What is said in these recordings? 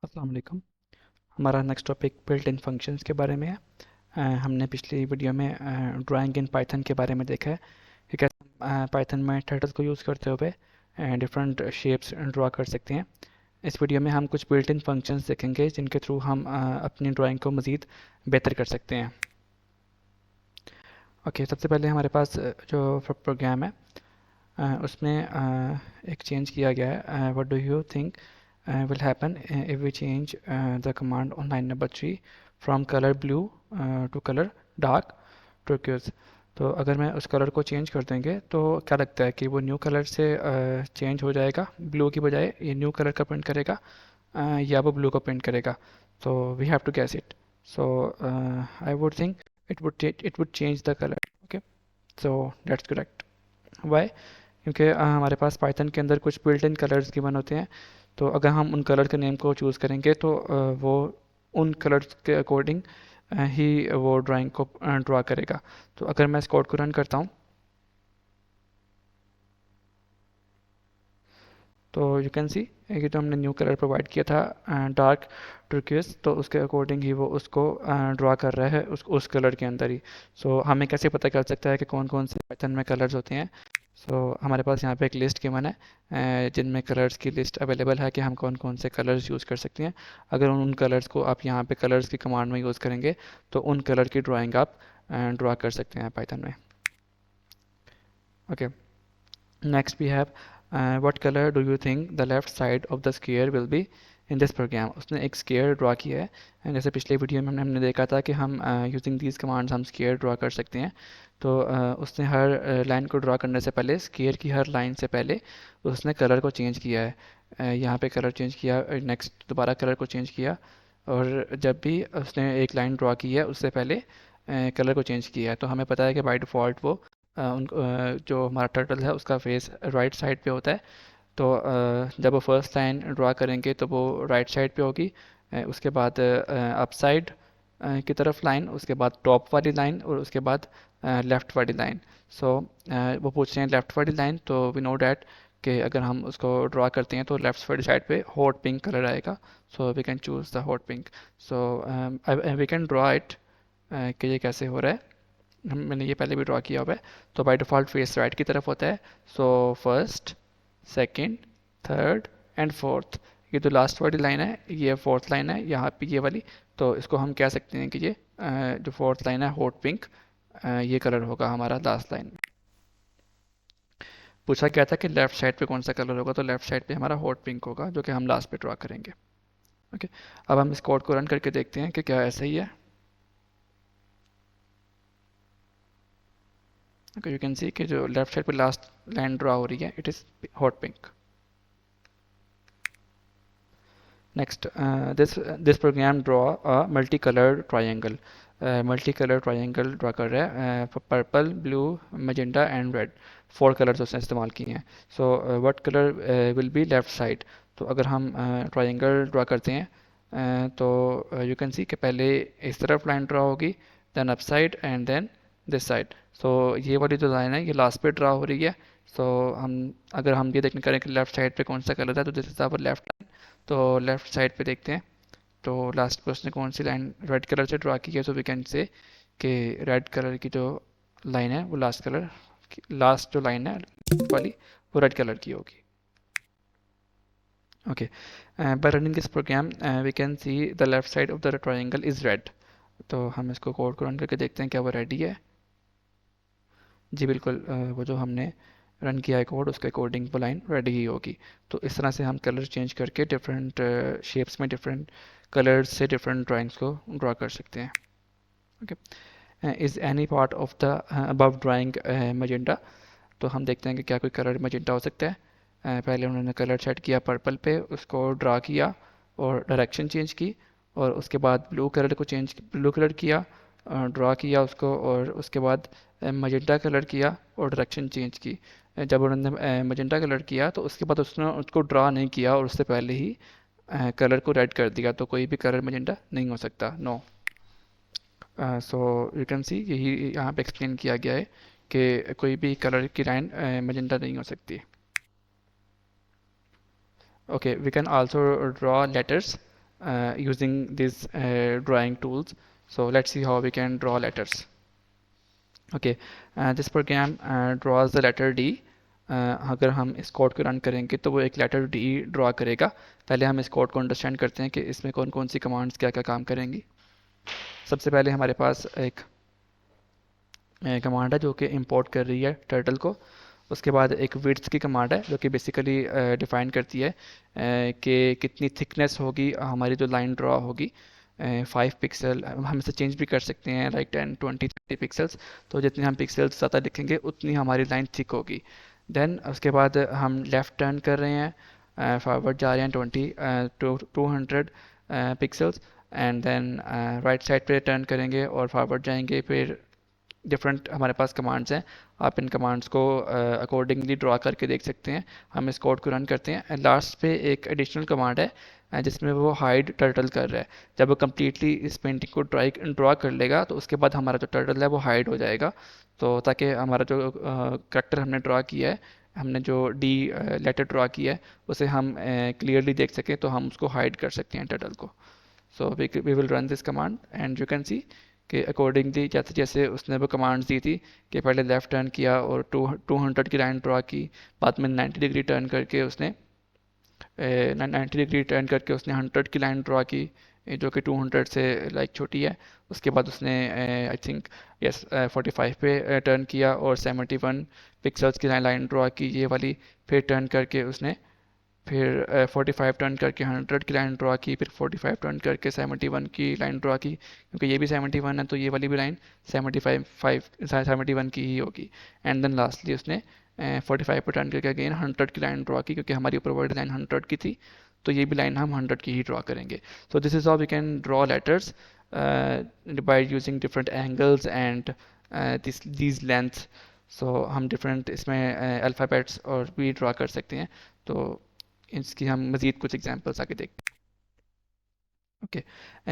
अस्सलाम वालेकुम। हमारा next topic built in functions के बारे में है। हमने पिछली वीडियो में ड्राइंग इन पाइथन के बारे में देखा है कि कैसे हम पाइथन में टर्टल्स को यूज़ करते हुए डिफरेंट शेप्स ड्रा कर सकते हैं। इस वीडियो में हम कुछ बिल्ट इन फंक्शंस देखेंगे जिनके थ्रू हम अपनी ड्राइंग को मज़ीद बेहतर कर सकते हैं। ओके, सबसे पहले हमारे पास जो प्रोग्राम है उसमें एक चेंज किया गया है। What do you think will happen if we change the command on line number 3 from color blue to color dark turquoise। तो अगर मैं उस कलर को चेंज कर देंगे तो क्या लगता है कि वो न्यू कलर से चेंज हो जाएगा, ब्लू की बजाय ये न्यू कलर का प्रिंट करेगा या वो ब्लू का प्रिंट करेगा। तो we have to guess it. So I would think it would change the color। Okay, so that's correct. Why? क्योंकि हमारे पास पाइथन के अंदर कुछ बिल्ट इन कलर्स गिवन होते हैं। तो अगर हम उन कलर के नेम को चूज़ करेंगे तो वो उन कलर्स के अकॉर्डिंग ही वो ड्राइंग को ड्रा करेगा। तो अगर मैं इस कोड को रन करता हूँ तो यू कैन सी कि जो हमने न्यू कलर प्रोवाइड किया था डार्क टर्कियस, तो उसके अकॉर्डिंग ही वो उसको ड्रा कर रहा है उस कलर के अंदर ही। सो हमें कैसे पता चल सकता है कि कौन कौन से पैटर्न में कलर्स होते हैं? हमारे पास यहाँ पे एक लिस्ट गिवन है जिनमें कलर्स की लिस्ट अवेलेबल है कि हम कौन कौन से कलर्स यूज़ कर सकते हैं। अगर उन कलर्स को आप यहाँ पे कलर्स की कमांड में यूज़ करेंगे तो उन कलर की ड्राइंग आप ड्रा कर सकते हैं पाइथन में। Okay, next we have what colour do you think the left side of the square will be in this program. उसने एक स्क्वायर ड्रा किया है जैसे पिछले वीडियो में हमने देखा था कि हम यूजिंग दीज कमांड्स हम स्क्वायर ड्रा कर सकते हैं। तो उसने हर लाइन को ड्रा करने से पहले स्क्वायर की हर लाइन से पहले उसने कलर को चेंज किया है। यहाँ पे कलर चेंज किया, नेक्स्ट दोबारा कलर को चेंज किया, और जब भी उसने एक लाइन ड्रा की है उससे पहले कलर को चेंज किया है। तो हमें पता है कि बाय डिफ़ॉल्ट वो जो हमारा टर्टल है उसका फेस राइट साइड पे होता है। तो जब वो फर्स्ट लाइन ड्रा करेंगे तो वो राइट साइड पे होगी, उसके बाद अप साइड की तरफ लाइन, उसके बाद टॉप वाली लाइन, और उसके बाद लेफ़्ट वाली लाइन। सो वो पूछ रहे हैं लेफ़्ट वाली लाइन, तो वी नो डैट कि अगर हम उसको ड्रा करते हैं तो लेफ़्ट वाली साइड पे हॉट पिंक कलर आएगा। So we can choose the hot pink. So we can draw it कि ये कैसे हो रहा है। मैंने ये पहले भी ड्रा किया हुआ है। तो बाय डिफ़ॉल्ट फेस राइट की तरफ होता है। So first, second, third and fourth, ये जो लास्ट वाली लाइन है ये फोर्थ लाइन है यहाँ पे ये वाली। तो इसको हम कह सकते हैं कि ये जो फोर्थ लाइन है हॉट पिंक, ये कलर होगा हमारा लास्ट लाइन में। पूछा गया था कि लेफ्ट साइड पे कौन सा कलर होगा, तो लेफ्ट साइड पे हमारा हॉट पिंक होगा जो कि हम लास्ट पे ड्रा करेंगे। ओके, अब हम इस कोड को रन करके देखते हैं कि क्या ऐसा ही है। ओके, यू कैन सी कि जो लेफ्ट साइड पे लास्ट लाइन ड्रा हो रही है it is hot pink. Next, this program draw a multicolored triangle। Multi colour triangle draw कर रहा है, purple, blue, magenta and red, four colours उसने इस्तेमाल किए हैं। So what colour will be left side. तो अगर हम ट्राइंगल ड्रा करते हैं तो यू कैन सी कि पहले इस तरफ लाइन ड्रा होगी, then up side and then this side. So ये वाली जो लाइन है ये लास्ट पे ड्रा हो रही है। सो हम अगर हम ये देखने करें कि लेफ्ट साइड पे कौन सा कलर है तो दिस इज आवर लेफ्ट। तो लेफ़्ट साइड पे देखते हैं तो लास्ट पे उसने कौन सी लाइन रेड कलर से ड्रा की है। सो वी कैन से कि रेड कलर की जो लाइन है वो लास्ट जो लाइन है वाली वो रेड कलर की होगी। Okay, by running this program we can see the left side of the triangle is red. तो हम इसको कोड को रन करके देखते हैं क्या वो रेडी है। जी बिल्कुल, वो जो हमने रन किया है कोड उसके अकॉर्डिंग वो लाइन रेडी ही होगी। तो इस तरह से हम कलर चेंज करके डिफरेंट शेप्स में डिफरेंट कलर्स से डिफरेंट ड्राइंग्स को ड्रा कर सकते हैं। Okay, is any part of the above drawing magenta. तो हम देखते हैं कि क्या कोई कलर मजेंटा हो सकता है। पहले उन्होंने कलर सेट किया पर्पल पे, उसको ड्रा किया और डायरेक्शन चेंज की, और उसके बाद ब्लू कलर किया, ड्रा किया उसको, और उसके बाद मजेंटा कलर किया और डायरेक्शन चेंज की। जब उन्होंने मजेंटा कलर किया तो उसके बाद उसने उसको ड्रा नहीं किया और उससे पहले ही कलर को रेड कर दिया, तो कोई भी कलर मजेंटा नहीं हो सकता, no. So you can see यही यहाँ पे एक्सप्लेन किया गया है कि कोई भी कलर की लाइन मजेंटा नहीं हो सकती। Okay, we can also draw letters using these drawing tools. So let's see how we can draw letters. Okay, this program draws the letter D. अगर हम इस कोड को रन करेंगे तो वो एक लेटर डी ड्रॉ करेगा. पहले हम इस कोड को अंडरस्टैंड करते हैं कि इसमें कौन कौन सी कमांड्स क्या क्या काम करेंगी. सबसे पहले हमारे पास एक कमांड है जो कि इंपोर्ट कर रही है टर्टल को. उसके बाद एक विड्थ की कमांड है जो कि बेसिकली डिफाइन करती है कि कितनी थिकनेस होगी हमारी जो लाइन ड्रॉ होगी. 5 पिक्सल हम इसे चेंज भी कर सकते हैं, लाइक 10 20 30 पिक्सल्स. तो जितने हम पिक्सल्स ज़्यादा लिखेंगे उतनी हमारी लाइन थिक होगी. देन उसके बाद हम लेफ़्ट टर्न कर रहे हैं, फॉरवर्ड जा रहे हैं 200 pixels, and then right side पे टर्न करेंगे और फॉरवर्ड जाएंगे. फिर डिफरेंट हमारे पास कमांड्स हैं. आप इन कमांड्स को अकॉर्डिंगली ड्रॉ करके देख सकते हैं. हम इस कोड को रन करते हैं एंड लास्ट पे एक एडिशनल कमांड है जिसमें वो हाइड टर्टल कर रहा है. जब वो कम्प्लीटली इस पेंटिंग को ड्रॉ कर लेगा तो उसके बाद हमारा जो टर्टल है वो हाइड हो जाएगा. तो ताकि हमारा जो करेक्टर हमने ड्रॉ किया है, हमने जो डी लेटर ड्रॉ किया है उसे हम क्लियरली देख सकें, तो हम उसको हाइड कर सकते हैं टर्टल को. So we will run this command and you can see कि अकॉर्डिंगली जैसे जैसे उसने वो कमांड्स दी थी कि पहले लेफ़्ट टर्न किया और 200 की लाइन ड्रॉ की, बाद में 90 डिग्री टर्न करके उसने 90 डिग्री टर्न करके उसने 100 की लाइन ड्रॉ की, जो कि 200 से लाइक छोटी है. उसके बाद उसने आई थिंक 45 पे टर्न किया और 71 पिक्सल्स की लाइन ड्रॉ की, ये वाली. फिर टर्न करके उसने फिर 45 टर्न करके 100 की लाइन ड्रॉ की, फिर 45 टर्न करके 71 की लाइन ड्रॉ की, क्योंकि ये भी 71 है तो ये वाली भी लाइन 71 की ही होगी. एंड देन लास्टली उसने 45 पर टर्न करके अगेन 100 की लाइन ड्रॉ की, क्योंकि हमारी ऊपर वर्ड लाइन 100 की थी, तो ये भी लाइन हम 100 की ही ड्रॉ करेंगे. So this is how we can draw letters by using different angles and these lengths. So हम डिफरेंट इसमें अल्फ़ाबेट्स और भी ड्रॉ कर सकते हैं. तो इसकी हम मज़ीद कुछ एग्जांपल्स आगे देखते हैं. Okay,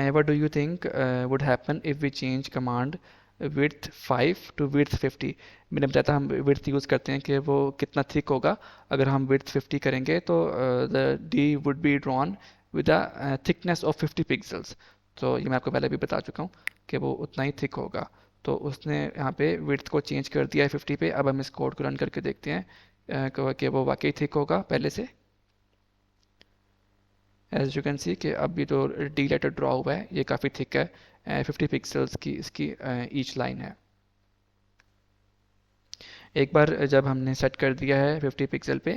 what do you think would happen if we change command width 5 to width 50. मैंने बताया था हम विड्थ यूज़ करते हैं कि वो कितना थिक होगा. अगर हम विड्थ 50 करेंगे तो the D would be drawn with a thickness of 50 pixels. तो ये मैं आपको पहले भी बता चुका हूँ कि वो उतना ही थिक होगा. तो उसने यहाँ पे विड्थ को चेंज कर दिया है 50 पे. अब हम इस कोड को रन करके देखते हैं कि वो वाकई थिक होगा पहले से. एज यू कैन सी कि अब ये जो डी लेटर ड्रॉ हुआ है ये काफ़ी थिक है. 50 पिक्सल्स की इसकी ईच लाइन है. एक बार जब हमने सेट कर दिया है 50 पिक्सल पे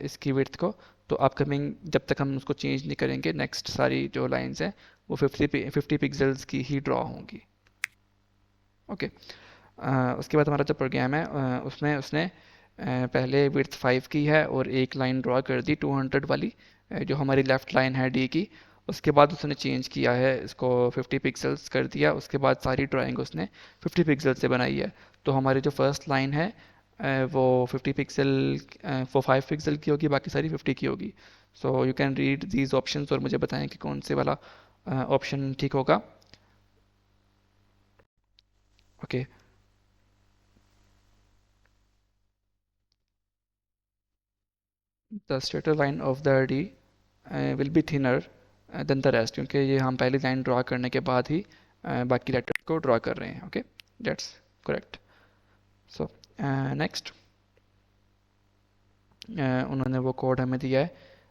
इसकी विड्थ को, तो अपकमिंग जब तक हम उसको चेंज नहीं करेंगे नेक्स्ट सारी जो लाइंस हैं वो 50 पिक्सल्स की ही ड्रॉ होंगी. ओके, उसके बाद हमारा जो प्रोग्राम है उसमें उसने पहले विड्थ 5 की है और एक लाइन ड्रॉ कर दी 200 वाली, जो हमारी लेफ़्ट लाइन है डी की. उसके बाद उसने चेंज किया है इसको 50 पिक्सल्स कर दिया. उसके बाद सारी ड्राइंग उसने 50 पिक्सल से बनाई है. तो हमारी जो फर्स्ट लाइन है वो 50 पिक्सल वो 5 पिक्सल की होगी, बाकी सारी 50 की होगी. सो you can read these options और मुझे बताएं कि कौन से वाला ऑप्शन ठीक होगा. Okay, the straighter line of the D will be thinner than the rest, क्योंकि ये हम पहली लाइन ड्रॉ करने के बाद ही बाकी लेटर को ड्रॉ कर रहे हैं. Okay, that's correct. So next उन्होंने वो कोड हमें दिया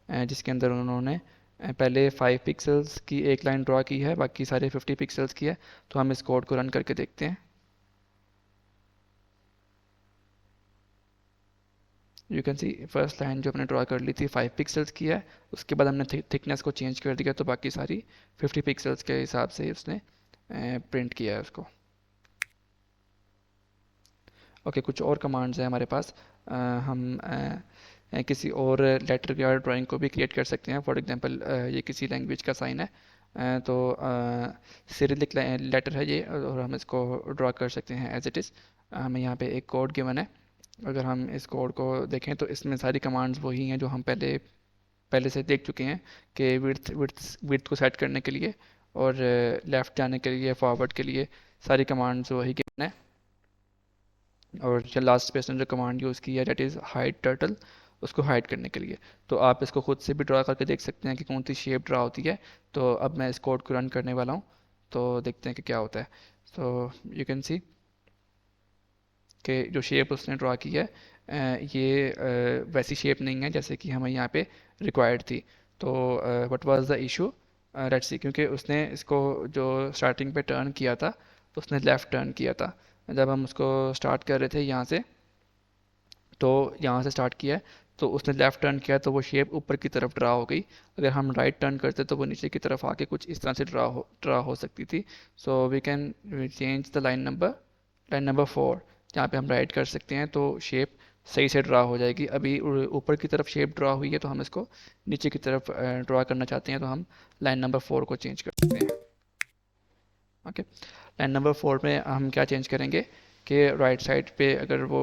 है जिसके अंदर उन्होंने पहले 5 पिक्सल्स की एक लाइन ड्रॉ की है, बाकी सारे 50 पिक्सल्स की है. तो हम इस कोड को रन करके देखते हैं. You can C first line जो हमने ड्रॉ कर ली थी 5 पिक्सल्स की है. उसके बाद हमने थिकनेस को चेंज कर दिया तो बाकी सारी 50 पिक्सल्स के हिसाब से उसने प्रिंट किया है उसको. ओके, कुछ और कमांड्स हैं हमारे पास. हम किसी और लेटर या ड्राइंग को भी क्रिएट कर सकते हैं. फॉर एग्जांपल ये किसी लैंग्वेज का साइन है, तो सिरिलिक लेटर है ये, और हम इसको ड्रॉ कर सकते हैं एज इट इज़. हमें यहाँ पे एक कोड गिवन है. अगर हम इस कोड को देखें तो इसमें सारी कमांड्स वही हैं जो हम पहले पहले से देख चुके हैं कि विड्थ को सेट करने के लिए और लेफ़्ट जाने के लिए, फॉरवर्ड के लिए सारी कमांड्स वही गिवन है. और जो लास्ट पे इसने जो कमांड यूज़ की है डेट इज़ हाइड टर्टल. उसको हाइड करने के लिए। तो आप इसको खुद से भी ड्रा करके देख सकते हैं कि कौन सी शेप ड्रा होती है। तो अब मैं इस कोड को रन करने वाला हूँ, तो देखते हैं कि क्या होता है। सो यू कैन सी कि जो शेप उसने ड्रा की है ये वैसी शेप नहीं है जैसे कि हमें यहाँ पे रिक्वायर्ड थी। तो what was the issue, let's see, क्योंकि उसने इसको जो स्टार्टिंग पे टर्न किया था तो उसने लेफ़्ट टर्न किया था। जब हम उसको स्टार्ट कर रहे थे यहाँ से, तो यहाँ से स्टार्ट किया है, तो उसने लेफ़्ट टर्न किया तो वो शेप ऊपर की तरफ ड्रा हो गई। अगर हम राइट टर्न करते तो वो नीचे की तरफ आके कुछ इस तरह से ड्रा हो सकती थी। So we can change the line number 4, जहाँ पे हम राइट कर सकते हैं तो शेप सही से ड्रा हो जाएगी। अभी ऊपर की तरफ शेप ड्रा हुई है तो हम इसको नीचे की तरफ ड्रा करना चाहते हैं, तो हम लाइन नंबर 4 को चेंज कर सकते हैं। ओके, लाइन नंबर 4 में हम क्या चेंज करेंगे कि राइट साइड पे अगर वो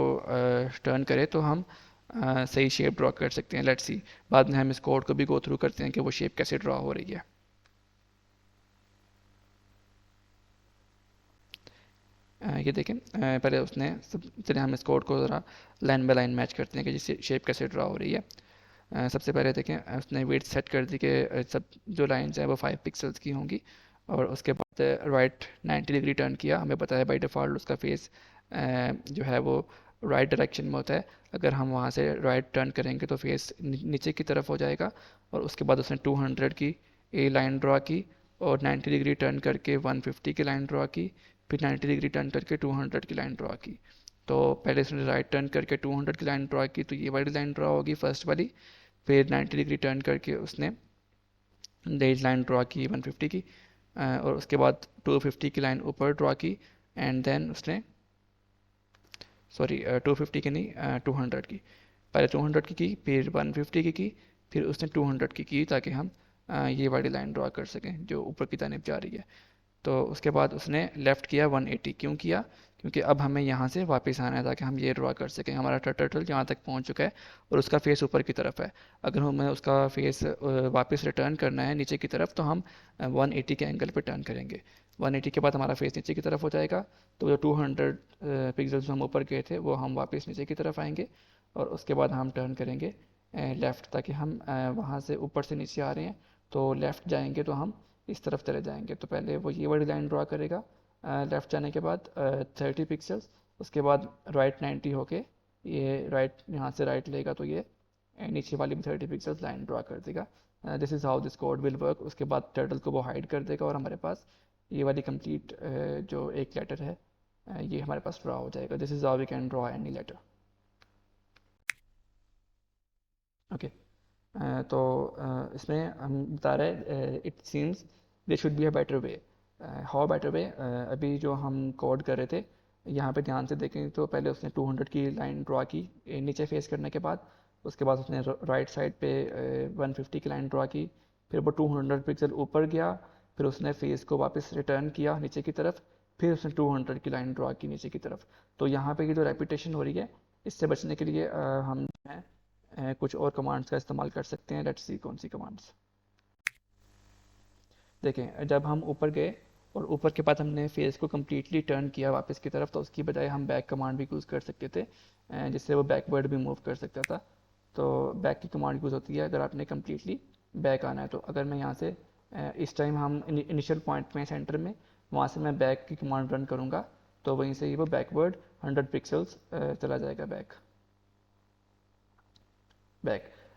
टर्न करे तो हम सही शेप ड्रॉ कर सकते हैं। लेट्स सी, बाद में हम इस कोड को भी गो थ्रू करते हैं कि वो शेप कैसे ड्रॉ हो रही है। ये देखें, पहले उसने चलिए हम इस कोड को ज़रा लाइन बाय लाइन मैच करते हैं कि जिससे शेप कैसे ड्रॉ हो रही है। सबसे पहले देखें, उसने विड्थ सेट कर दी कि सब जो लाइंस हैं वो 5 पिक्सल्स की होंगी। और उसके बाद राइट 90 डिग्री टर्न किया। हमें पता है बाई डिफ़ॉल्ट उसका फेस जो है वो राइट डायरेक्शन में होता है। अगर हम वहाँ से राइट टर्न करेंगे तो फेस नीचे की तरफ हो जाएगा। और उसके बाद उसने 200 की ए लाइन ड्रा की, और 90 डिग्री टर्न करके 150 की लाइन ड्रा की, फिर 90 डिग्री टर्न करके 200 की लाइन ड्रा की। तो पहले उसने राइट टर्न करके 200 की लाइन ड्रा की, तो ये वाली लाइन ड्रा होगी फर्स्ट वाली। फिर 90 डिग्री टर्न करके उसने डेज लाइन ड्रा की 150 की, और उसके बाद 250 की लाइन ऊपर ड्रा की। एंड देन उसने, सॉरी, 250 की नहीं, 200 की, पहले 200 की फिर 150 की, फिर उसने 200 की ताकि हम ये वाली लाइन ड्रा कर सकें जो ऊपर की तरफ जा रही है। तो उसके बाद उसने लेफ़्ट किया 180। क्यों किया? क्योंकि अब हमें यहाँ से वापस आना है ताकि हम ये ड्रा कर सकें। हमारा टर्टल यहाँ तक पहुँच चुका है और उसका फेस ऊपर की तरफ है। अगर हमें उसका फेस वापस रिटर्न करना है नीचे की तरफ, तो हम 180 के एंगल पे टर्न करेंगे। 180 के बाद हमारा फेस नीचे की तरफ हो जाएगा। तो जो 200 पिक्सल्स हम ऊपर गए थे वो हम वापस नीचे की तरफ आएंगे। और उसके बाद हम टर्न करेंगे लेफ़्ट, ताकि हम वहाँ से ऊपर से नीचे आ रहे हैं तो लेफ़्ट जाएंगे तो हम इस तरफ चले जाएंगे। तो पहले वो ये वाली लाइन ड्रा करेगा लेफ़्ट जाने के बाद 30 पिक्सल्स। उसके बाद राइट 90 होके ये राइट यहाँ से राइट लेगा तो ये नीचे वाली भी 30 पिक्सल्स लाइन ड्रा कर देगा। This is how this code will work. उसके बाद टर्टल को वो हाइड कर देगा और हमारे पास ये वाली कंप्लीट जो एक लेटर है ये हमारे पास ड्रा हो जाएगा। This is how we can draw any letter. Okay, तो इसमें हम बता रहे हैं it seems they should be a better way. How better way? अभी जो हम कोड कर रहे थे, यहाँ पे ध्यान से देखें तो पहले उसने 200 की लाइन ड्रा की नीचे फेस करने के बाद। उसके बाद उसने राइट साइड पे 150 की लाइन ड्रा की। फिर वो 200 पिक्सल ऊपर गया। फिर उसने फेस को वापस रिटर्न किया नीचे की तरफ। फिर उसने 200 की लाइन ड्रा की नीचे की तरफ। तो यहाँ पे ये जो रेपिटेशन हो रही है, इससे बचने के लिए हम जो है कुछ और कमांड्स का इस्तेमाल कर सकते हैं। लेट्स सी कौन सी कमांड्स। देखें, जब हम ऊपर गए और ऊपर के बाद हमने फेस को कम्प्लीटली टर्न किया वापस की तरफ, तो उसकी बजाय हम बैक कमांड भी यूज़ कर सकते थे, जिससे वो बैकवर्ड भी मूव कर सकता था। तो बैक की कमांड यूज़ होती है अगर आपने कम्प्लीटली बैक आना है। तो अगर मैं यहाँ से इस टाइम हम इनिशियल पॉइंट में सेंटर में, वहाँ से मैं बैक की कमांड रन करूँगा तो वहीं से ही वो बैकवर्ड 100 पिक्सल्स चला जाएगा बैक।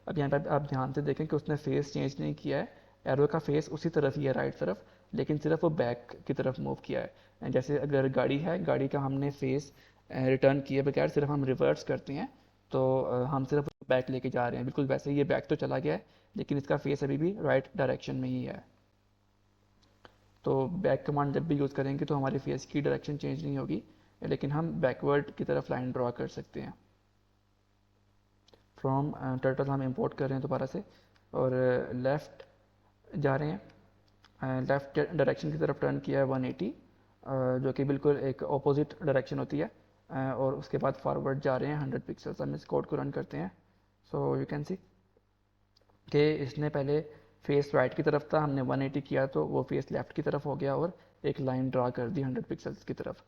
अब यहाँ पर आप ध्यान से देखें कि उसने फेस चेंज नहीं किया है। एरो का फेस उसी तरफ ही है, राइट तरफ, लेकिन सिर्फ वो बैक की तरफ मूव किया है। जैसे अगर गाड़ी है, गाड़ी का हमने फेस रिटर्न किए बगैर सिर्फ हम रिवर्स करते हैं तो हम सिर्फ बैक लेके जा रहे हैं। बिल्कुल वैसे ही ये बैक तो चला गया है, लेकिन इसका फेस अभी भी राइट डायरेक्शन में ही है। तो बैक कमांड जब भी यूज़ करेंगे तो हमारे फेस की डायरेक्शन चेंज नहीं होगी, लेकिन हम बैकवर्ड की तरफ लाइन ड्रॉ कर सकते हैं। फ्रॉम टर्टल हम इंपोर्ट कर रहे हैं दोबारा से, और लेफ़्ट जा रहे हैं। लेफ़्ट डायरेक्शन की तरफ टर्न किया है 180, जो कि बिल्कुल एक ऑपोजिट डायरेक्शन होती है। और उसके बाद फॉरवर्ड जा रहे हैं 100 पिक्सल्स। हम इस कोड को रन करते हैं। सो यू कैन सी कि इसने पहले फेस राइट की तरफ था, हमने 180 किया तो वो फेस लेफ़्ट की तरफ हो गया और एक लाइन ड्रा कर दी 100 पिक्सल्स की तरफ।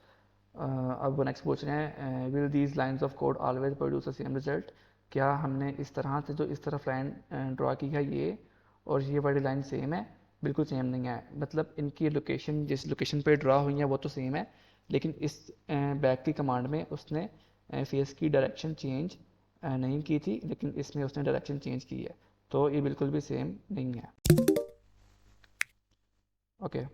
अब वो नेक्स्ट पूछ रहे हैं, will these lines of code always produce the same result? क्या हमने इस तरह से जो इस तरफ लाइन ड्रा की है ये और ये वाली लाइन सेम है? बिल्कुल सेम नहीं है। मतलब इनकी लोकेशन जिस लोकेशन पे ड्रा हुई है वो तो सेम है, लेकिन इस बैक की कमांड में उसने फेस की डायरेक्शन चेंज नहीं की थी, लेकिन इसमें उसने डायरेक्शन चेंज की है, तो ये बिल्कुल भी सेम नहीं है। ओके,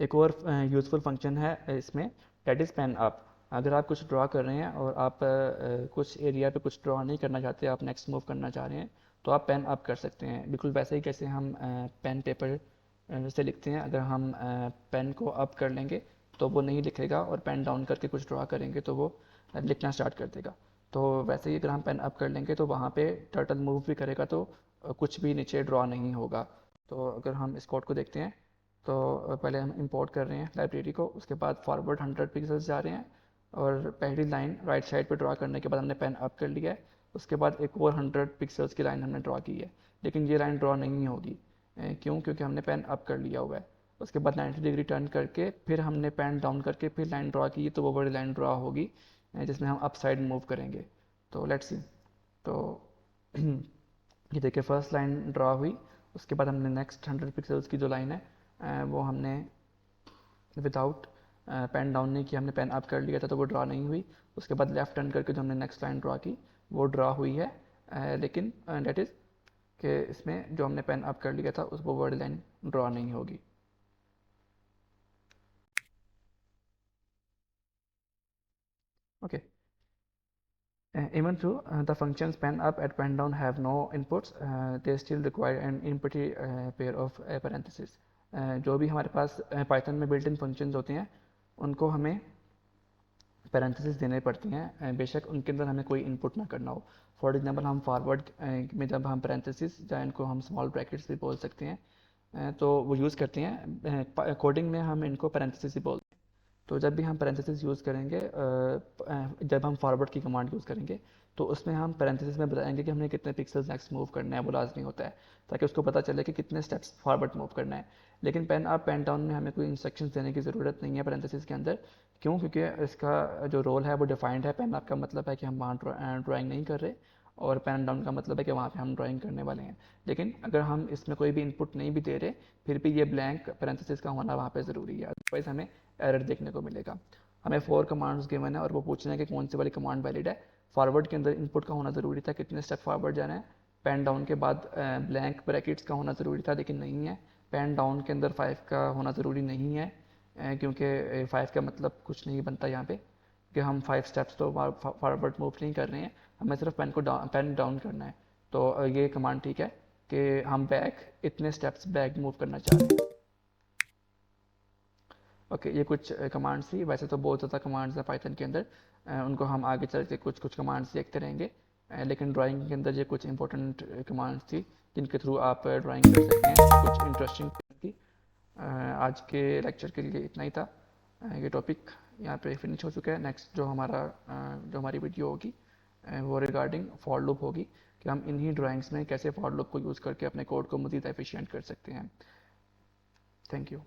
एक और यूज़फुल फंक्शन है इसमें, डेट इज़ पेन अप। अगर आप कुछ ड्रा कर रहे हैं और आप कुछ एरिया पे कुछ ड्रा नहीं करना चाहते, आप नेक्स्ट मूव करना चाह रहे हैं, तो आप पेन अप कर सकते हैं, बिल्कुल वैसे ही कैसे हम पेन पेपर से लिखते हैं। अगर हम पेन को अप कर लेंगे तो वो नहीं लिखेगा, और पेन डाउन करके कुछ ड्रा करेंगे तो वो लिखना स्टार्ट कर देगा। तो वैसे ही अगर हम पेन अप कर लेंगे तो वहाँ पे टर्टल मूव भी करेगा, तो कुछ भी नीचे ड्रा नहीं होगा। तो अगर हम इस कोड को देखते हैं, तो पहले हम इंपोर्ट कर रहे हैं लाइब्रेरी को, उसके बाद फॉरवर्ड 100 पिक्सल्स जा रहे हैं, और पहली लाइन राइट साइड पे ड्रा करने के बाद हमने पेन अप कर लिया है। उसके बाद एक और 100 पिक्सल्स की लाइन हमने ड्रा की है, लेकिन ये लाइन ड्रा नहीं होगी। क्यों? क्योंकि हमने पेन अप कर लिया हुआ है। उसके बाद 90 डिग्री टर्न करके फिर हमने पेन डाउन करके फिर लाइन ड्रा की, तो वो बड़ी लाइन ड्रा होगी जिसमें हम अप साइड मूव करेंगे। तो लेट्स सी। तो ये देखिए फर्स्ट लाइन ड्रा हुई, उसके बाद हमने नेक्स्ट 100 पिक्सल्स की जो लाइन है वो हमने विदाउट पेन डाउन नहीं किया, हमने पेन अप कर लिया था, तो वो ड्रा नहीं हुई। उसके बाद लेफ्ट टर्न करके जो हमने नेक्स्ट लाइन ड्रा की वो ड्रा हुई है, लेकिन डेट इज़ कि इसमें जो हमने पेन अप कर लिया था उस वो वर्ड लाइन ड्रा नहीं होगी। Okay, even though the functions pen up and pen down have no inputs, they still require an empty pair of parentheses. जो भी हमारे पास पाइथन में बिल्ट इन फंक्शंस होते हैं उनको हमें पैरेंथेसिस देने पड़ती हैं, बेशक उनके अंदर हमें कोई इनपुट ना करना हो। फॉर एग्जांपल हम फॉरवर्ड में जब हम पैरेंथेसिस या इनको हम स्मॉल ब्रैकेट्स भी बोल सकते हैं, तो वो यूज़ करते हैं कोडिंग में, हम इनको पैरेंथेसिस ही बोलते हैं। तो जब भी हम पैरेंथेसिस यूज़ करेंगे, जब हम फॉरवर्ड की कमांड यूज़ करेंगे, तो उसमें हम पैरेंथेसिस में बताएंगे कि हमने कितने पिक्सल्स नेक्स्ट मूव करना है, वो लाजमी होता है, ताकि उसको पता चले कि कितने स्टेप्स फॉरवर्ड मूव करना है। लेकिन पेन अप पेन डाउन में हमें कोई इंस्ट्रक्शंस देने की ज़रूरत नहीं है पैरेंथेसिस के अंदर। क्यों? क्योंकि इसका जो रोल है वो डिफाइंड है। पेन अप का मतलब है कि हम वहाँ ड्राइंग नहीं कर रहे, और पेन डाउन का मतलब है कि वहाँ पे हम ड्राइंग करने वाले हैं। लेकिन अगर हम इसमें कोई भी इनपुट नहीं भी दे रहे, फिर भी ये ब्लैंक पैरेंथेसिस का होना वहाँ पे ज़रूरी है, अदरवाइज़ हमें एरर देखने को मिलेगा। हमें 4 कमांड्स गिवन है और वो पूछ रहे हैं कि कौन सी वाली कमांड वैलिड है। फॉरवर्ड के अंदर इनपुट का होना ज़रूरी था, कितने स्टेप फॉरवर्ड जाना है। पेन डाउन के बाद ब्लैंक ब्रैकेट्स का होना ज़रूरी था, लेकिन नहीं है। पेन डाउन के अंदर 5 का होना ज़रूरी नहीं है, क्योंकि 5 का मतलब कुछ नहीं बनता यहाँ पे, कि हम 5 स्टेप्स तो फॉरवर्ड मूव नहीं कर रहे हैं, हमें सिर्फ पेन डाउन करना है। तो ये कमांड ठीक है कि हम बैक इतने स्टेप्स बैक मूव करना चाह रहे हैं। ओके, ये कुछ कमांड्स थी। वैसे तो बहुत ज़्यादा कमांड्स हैं पाइथन के अंदर, उनको हम आगे चल के कुछ कुछ कमांड्स देखते रहेंगे, लेकिन ड्राइंग के अंदर ये कुछ इंपॉर्टेंट कमांड्स थी जिनके थ्रू आप ड्राइंग कर सकते हैं, कुछ इंटरेस्टिंग थी। आज के लेक्चर के लिए इतना ही था। ये टॉपिक यहाँ पे फिनिश हो चुका है। नेक्स्ट जो हमारी वीडियो होगी वो रिगार्डिंग फॉर लूप होगी, कि हम इन्हीं ड्राइंग्स में कैसे फॉर लूप को यूज़ करके अपने कोड को मज़ीद एफिशिएंट कर सकते हैं। Thank you.